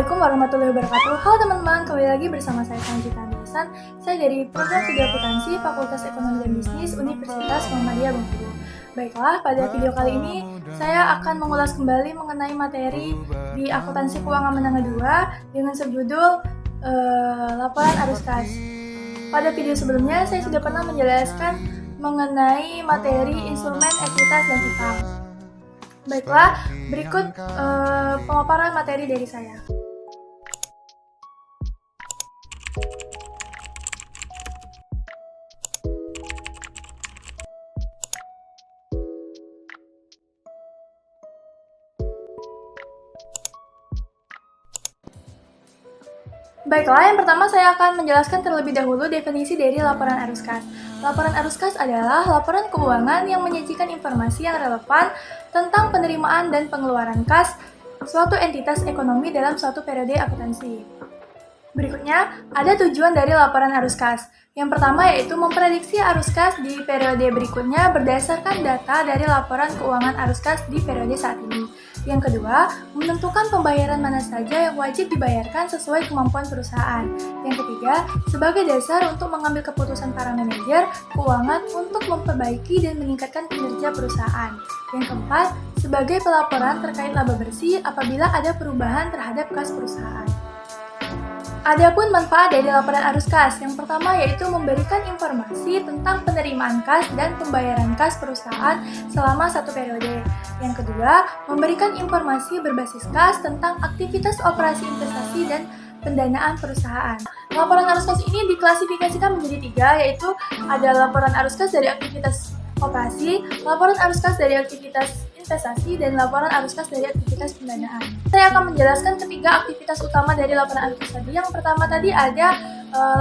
Assalamualaikum warahmatullahi wabarakatuh. Halo teman-teman, kembali lagi bersama saya Sanjita Andresan. Saya dari Program Studi Akuntansi Fakultas Ekonomi dan Bisnis Universitas Muhammadiyah Bengkulu. Baiklah, pada video kali ini saya akan mengulas kembali mengenai materi di Akuntansi Keuangan Menengah 2 dengan subjudul Laporan Arus Kas. Pada video sebelumnya saya sudah pernah menjelaskan mengenai materi instrumen, ekuitas, dan utang. Baiklah, berikut pemaparan materi dari saya. Baiklah, yang pertama saya akan menjelaskan terlebih dahulu definisi dari laporan arus kas. Laporan arus kas adalah laporan keuangan yang menyajikan informasi yang relevan tentang penerimaan dan pengeluaran kas suatu entitas ekonomi dalam suatu periode akuntansi. Berikutnya, ada tujuan dari laporan arus kas. Yang pertama yaitu memprediksi arus kas di periode berikutnya berdasarkan data dari laporan keuangan arus kas di periode saat ini. Yang kedua, menentukan pembayaran mana saja yang wajib dibayarkan sesuai kemampuan perusahaan. Yang ketiga, sebagai dasar untuk mengambil keputusan para manajer keuangan untuk memperbaiki dan meningkatkan kinerja perusahaan. Yang keempat, sebagai pelaporan terkait laba bersih apabila ada perubahan terhadap kas perusahaan. Adapun manfaat dari laporan arus kas, yang pertama yaitu memberikan informasi tentang penerimaan kas dan pembayaran kas perusahaan selama satu periode. Yang kedua, memberikan informasi berbasis kas tentang aktivitas operasi investasi dan pendanaan perusahaan. Laporan arus kas ini diklasifikasikan menjadi tiga, yaitu ada laporan arus kas dari aktivitas operasi, laporan arus kas dari aktivitas investasi, dan laporan arus kas dari aktivitas pendanaan. Saya akan menjelaskan ketiga aktivitas utama dari laporan arus kas tadi. Yang pertama tadi ada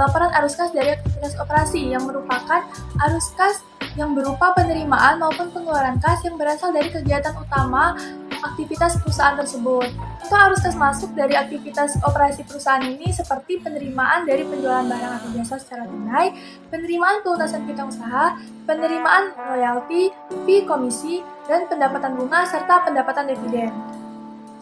laporan arus kas dari aktivitas operasi yang merupakan arus kas yang berupa penerimaan maupun pengeluaran kas yang berasal dari kegiatan utama aktivitas perusahaan tersebut. Untuk arus kas masuk dari aktivitas operasi perusahaan ini seperti penerimaan dari penjualan barang atau jasa secara tunai, penerimaan pelunasan piutang usaha, penerimaan royalti, fee komisi, dan pendapatan bunga serta pendapatan dividen.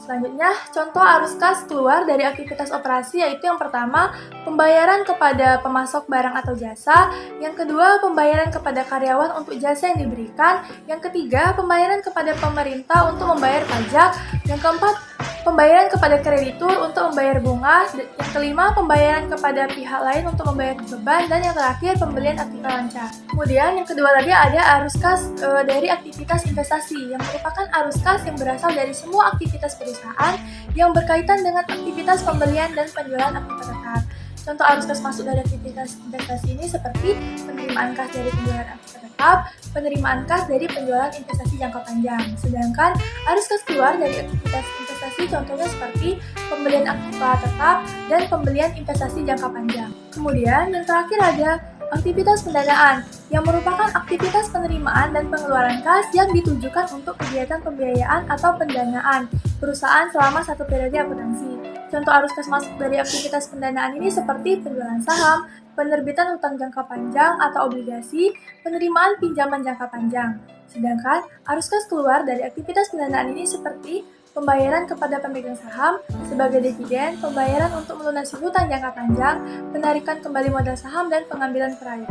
Selanjutnya, contoh arus kas keluar dari aktivitas operasi yaitu yang pertama, pembayaran kepada pemasok barang atau jasa, yang kedua, pembayaran kepada karyawan untuk jasa yang diberikan, yang ketiga, pembayaran kepada pemerintah untuk membayar pajak, yang keempat, pembayaran kepada kreditur untuk membayar bunga, yang kelima, pembayaran kepada pihak lain untuk membayar beban, dan yang terakhir, pembelian aktiva lancar. Kemudian yang kedua tadi ada arus kas dari aktivitas investasi yang merupakan arus kas yang berasal dari semua aktivitas perusahaan yang berkaitan dengan aktivitas pembelian dan penjualan aktiva tetap. Contoh arus kas masuk dari aktivitas investasi ini seperti penerimaan kas dari penjualan aktiva tetap, penerimaan kas dari penjualan investasi jangka panjang. Sedangkan arus kas keluar dari aktivitas investasi contohnya seperti pembelian aktiva tetap dan pembelian investasi jangka panjang. Kemudian yang terakhir ada aktivitas pendanaan yang merupakan aktivitas penerimaan dan pengeluaran kas yang ditujukan untuk kegiatan pembiayaan atau pendanaan perusahaan selama satu periode akuntansi. Contoh arus kas masuk dari aktivitas pendanaan ini seperti penjualan saham, penerbitan utang jangka panjang atau obligasi, penerimaan pinjaman jangka panjang. Sedangkan arus kas keluar dari aktivitas pendanaan ini seperti pembayaran kepada pemegang saham sebagai dividen, pembayaran untuk melunasi hutang jangka panjang, penarikan kembali modal saham, dan pengambilan peraih.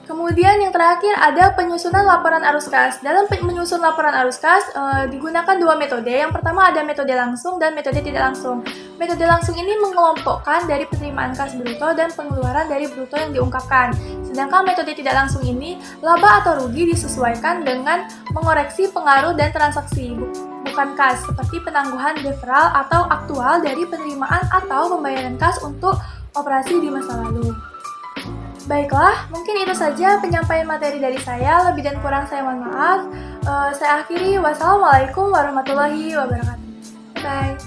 Kemudian yang terakhir ada penyusunan laporan arus kas. Dalam menyusun laporan arus kas digunakan dua metode. Yang pertama ada metode langsung dan metode tidak langsung. Metode langsung ini mengelompokkan dari penerimaan kas bruto dan pengeluaran dari bruto yang diungkapkan. Sedangkan metode tidak langsung ini laba atau rugi disesuaikan dengan mengoreksi pengaruh dan transaksi, bukan kas, seperti penangguhan deferral atau aktual dari penerimaan atau pembayaran kas untuk operasi di masa lalu. Baiklah, mungkin itu saja penyampaian materi dari saya. Lebih dan kurang saya mohon maaf. Saya akhiri. Wassalamualaikum warahmatullahi wabarakatuh. Bye.